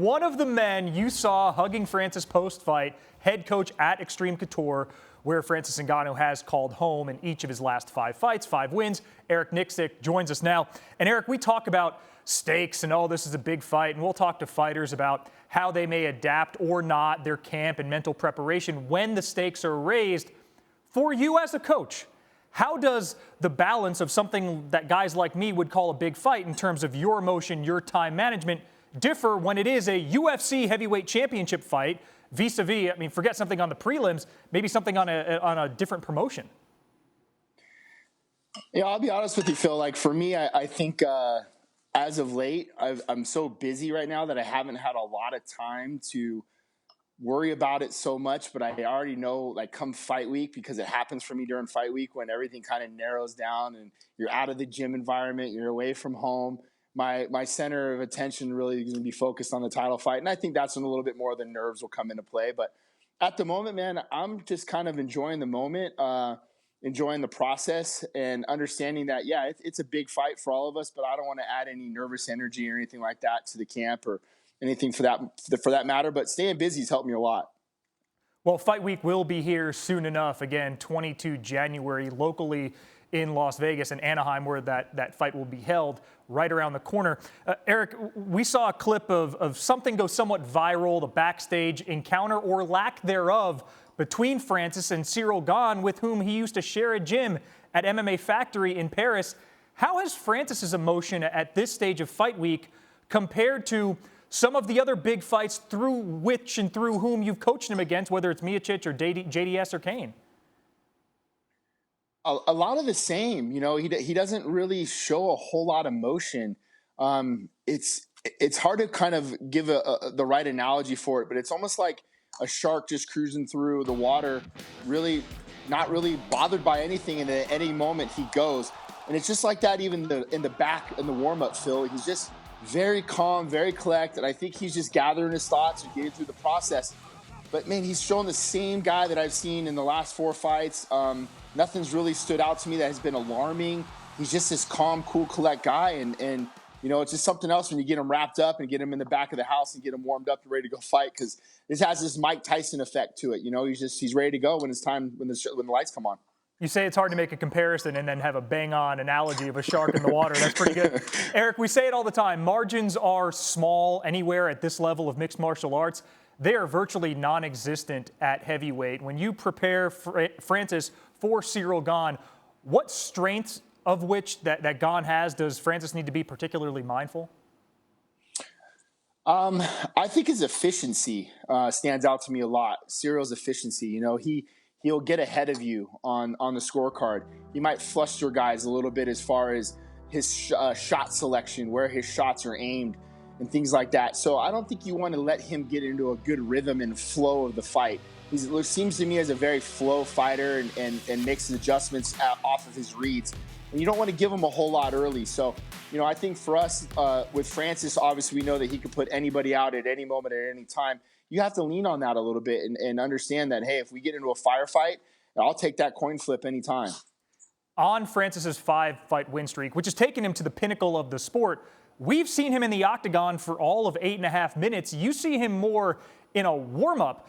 One of the men you saw hugging Francis post-fight, head coach at Xtreme Couture, where Francis Ngannou has called home in each of his last 5 fights, 5 wins. Eric Nicksick joins us now. And Eric, we talk about stakes and, oh, this is a big fight, and we'll talk to fighters about how they may adapt or not their camp and mental preparation when the stakes are raised. For you as a coach, how does the balance of something that guys like me would call a big fight in terms of your emotion, your time management, differ when it is a UFC heavyweight championship fight vis-a-vis, I mean, forget something on the prelims, maybe something on a different promotion? Yeah, I'll be honest with you, Phil. Like, for me, I think as of late, I'm so busy right now that I haven't had a lot of time to worry about it so much. But I already know, like, come fight week, because it happens for me during fight week when everything kind of narrows down and you're out of the gym environment, you're away from home. My center of attention really is going to be focused on the title fight. And I think that's when a little bit more of the nerves will come into play. But at the moment, man, I'm just kind of enjoying the moment, enjoying the process, and understanding that, yeah, it's a big fight for all of us, but I don't want to add any nervous energy or anything like that to the camp or anything for that matter. But staying busy has helped me a lot. Well, fight week will be here soon enough. Again, 22 January locally in Las Vegas and Anaheim, where that fight will be held, right around the corner. Eric, we saw a clip of something go somewhat viral, the backstage encounter or lack thereof between Francis and Ciryl Gane, with whom he used to share a gym at MMA Factory in Paris. How has Francis's emotion at this stage of fight week compared to some of the other big fights through which and through whom you've coached him against, whether it's Miocic or JDS or Kane? A lot of the same. You know, he doesn't really show a whole lot of emotion. It's hard to kind of give the right analogy for it, but it's almost like a shark just cruising through the water, really not really bothered by anything, and at any moment he goes. And it's just like that even in the back in the warm-up, Phil. He's just very calm, very collected. I think he's just gathering his thoughts and getting through the process. But, man, he's shown the same guy that I've seen in the last 4 fights. Nothing's really stood out to me that has been alarming. He's just this calm, cool, collect guy. And you know, it's just something else when you get him wrapped up and get him in the back of the house and get him warmed up and ready to go fight, because this has this Mike Tyson effect to it. You know, he's ready to go when it's time, when the lights come on. You say it's hard to make a comparison and then have a bang-on analogy of a shark in the water. That's pretty good. Eric, we say it all the time. Margins are small anywhere at this level of mixed martial arts. They are virtually non-existent at heavyweight. When you prepare Francis for Ciryl Gane, what strengths of which that Gane has does Francis need to be particularly mindful? I think his efficiency stands out to me a lot. Cyryl's efficiency. You know, he'll get ahead of you on the scorecard. He might fluster guys a little bit as far as his shot selection, where his shots are aimed, and things like that. So I don't think you want to let him get into a good rhythm and flow of the fight. He seems to me as a very flow fighter and makes his adjustments off of his reads. And you don't want to give him a whole lot early. So, you know, I think for us with Francis, obviously we know that he could put anybody out at any moment at any time. You have to lean on that a little bit and understand that, hey, if we get into a firefight, I'll take that coin flip anytime. On Francis's 5-fight win streak, which has taken him to the pinnacle of the sport, we've seen him in the octagon for all of 8.5 minutes. You see him more in a warm-up.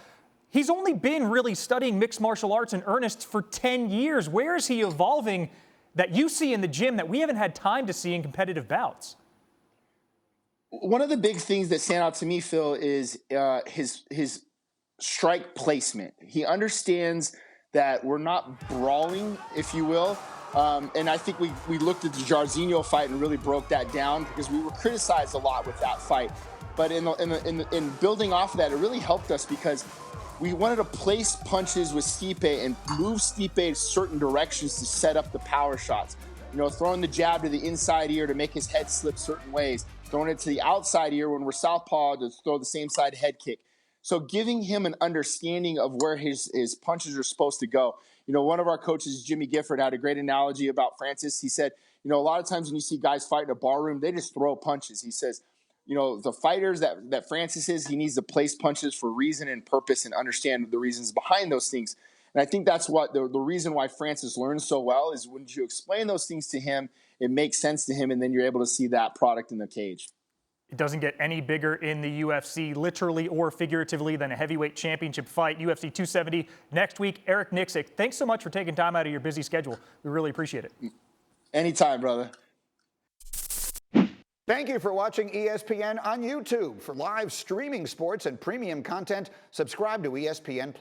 He's only been really studying mixed martial arts in earnest for 10 years. Where is he evolving that you see in the gym that we haven't had time to see in competitive bouts? One of the big things that stand out to me, Phil, is his strike placement. He understands that we're not brawling, if you will. And I think we looked at the Jairzinho fight and really broke that down, because we were criticized a lot with that fight. But in building off of that, it really helped us, because we wanted to place punches with Stipe and move Stipe in certain directions to set up the power shots. You know, throwing the jab to the inside ear to make his head slip certain ways, throwing it to the outside ear when we're southpaw to throw the same side head kick. So giving him an understanding of where his punches are supposed to go. You know, one of our coaches, Jimmy Gifford, had a great analogy about Francis. He said, you know, a lot of times when you see guys fight in a barroom, they just throw punches. He says, you know, the fighters that Francis is, he needs to place punches for reason and purpose and understand the reasons behind those things. And I think that's what the reason why Francis learns so well is when you explain those things to him, it makes sense to him, and then you're able to see that product in the cage. It doesn't get any bigger in the UFC, literally or figuratively, than a heavyweight championship fight. UFC 270 next week. Eric Nicksick, thanks so much for taking time out of your busy schedule. We really appreciate it. Anytime, brother. Thank you for watching ESPN on YouTube. For live streaming sports and premium content, subscribe to ESPN+.